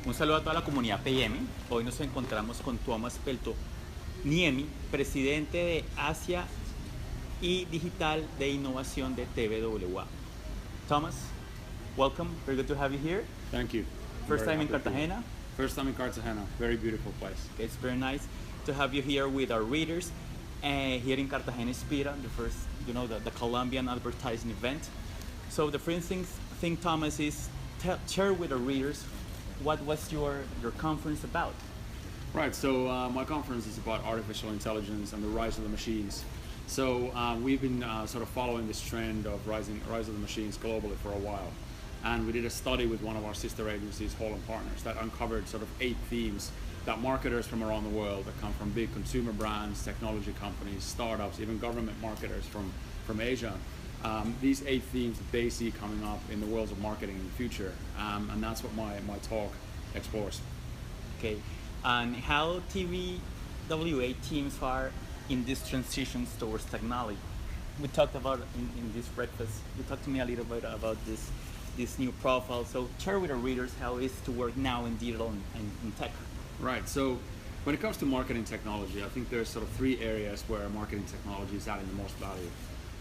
Un saludo a toda la comunidad PM. Hoy nos encontramos con Tuomas Peltoniemi, presidente de Asia y Digital de Innovación de TBWA. Thomas, welcome. Very good to have you here. Thank you. First time in Cartagena? First time in Cartagena. Very beautiful place. It's very nice to have you here with our readers. Here in Cartagena Inspira, the first, the Colombian advertising event. So the first thing, Thomas, is share with our readers what was your conference about. Right, so my conference is about artificial intelligence and the rise of the machines. So we've been sort of following this trend of rise of the machines globally for a while. And we did a study with one of our sister agencies, Hall & Partners, that uncovered sort of 8 themes that marketers from around the world, that come from big consumer brands, technology companies, startups, even government marketers from Asia, these 8 themes that they see coming up in the worlds of marketing in the future, and that's what my talk explores. Okay, and how TBWA teams are in these transitions towards technology? We talked about in this breakfast, you talked to me a little bit about this new profile, so share with our readers how it is to work now in digital and tech. Right, so when it comes to marketing technology, I think there's sort of 3 areas where marketing technology is adding the most value.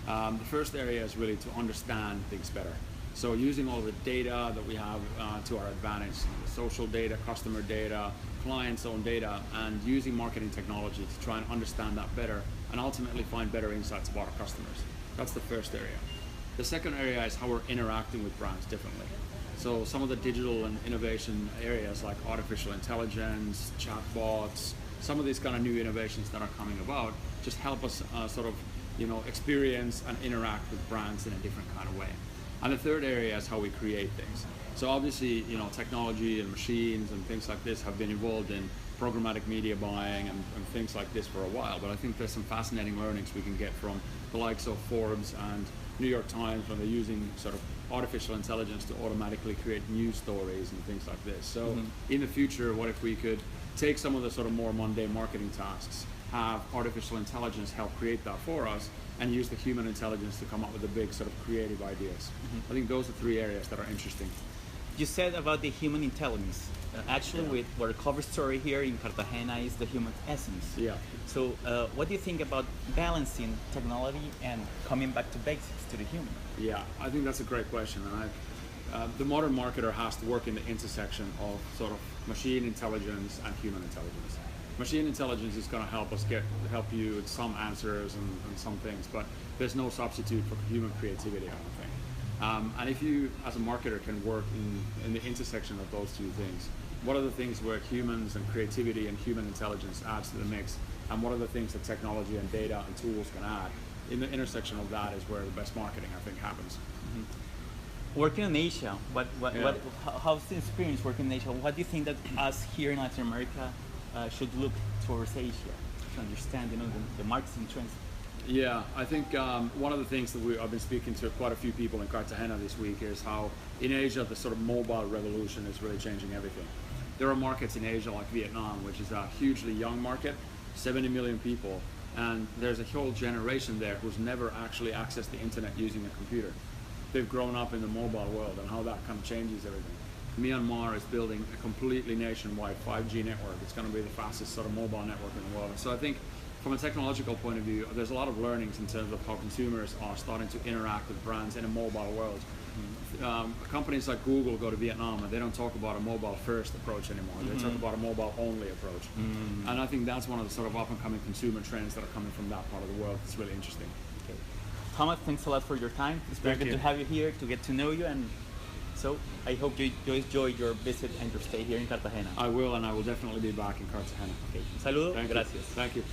The first area is really to understand things better. So using all the data that we have to our advantage, the social data, customer data, clients' own data, and using marketing technology to try and understand that better and ultimately find better insights about our customers. That's the first area. The second area is how we're interacting with brands differently. So some of the digital and innovation areas like artificial intelligence, chatbots, some of these kind of new innovations that are coming about just help us sort of experience and interact with brands in a different kind of way. And the third area is how we create things. So obviously, technology and machines and things like this have been involved in programmatic media buying and things like this for a while, but I think there's some fascinating learnings we can get from the likes of Forbes and New York Times when they're using sort of artificial intelligence to automatically create news stories and things like this. So in the future, what if we could take some of the sort of more mundane marketing tasks, have artificial intelligence help create that for us, and use the human intelligence to come up with the big sort of creative ideas. I think those are 3 areas that are interesting. You said about the human intelligence. Actually, with our cover story here in Cartagena is the human essence. Yeah. So what do you think about balancing technology and coming back to basics, to the human? Yeah, I think that's a great question. And the modern marketer has to work in the intersection of sort of machine intelligence and human intelligence. Machine intelligence is going to help you with some answers and some things, but there's no substitute for human creativity, I don't think. And if you, as a marketer, can work in the intersection of those 2 things, what are the things where humans and creativity and human intelligence adds to the mix, and what are the things that technology and data and tools can add? In the intersection of that is where the best marketing, I think, happens. Working in Asia, how's the experience working in Asia? What do you think that us here in Latin America should look towards Asia to understand, the marketing trends? Yeah, I think one of the things that I've been speaking to quite a few people in Cartagena this week is how in Asia the sort of mobile revolution is really changing everything. There are markets in Asia like Vietnam, which is a hugely young market, 70 million people, and there's a whole generation there who's never actually accessed the internet using a computer. They've grown up in the mobile world, and how that kind of changes everything. Myanmar is building a completely nationwide 5G network. It's going to be the fastest sort of mobile network in the world. And so I think from a technological point of view, there's a lot of learnings in terms of how consumers are starting to interact with brands in a mobile world. Companies like Google go to Vietnam and they don't talk about a mobile first approach anymore. They talk about a mobile only approach. And I think that's one of the sort of up and coming consumer trends that are coming from that part of the world. It's really interesting. Okay. Thomas, thanks a lot for your time. It's very good to have you here, to get to know you, and so I hope you enjoy your visit and your stay here in Cartagena. I will, and I will definitely be back in Cartagena. Okay. Un saludo. Thank Gracias. You. Thank you.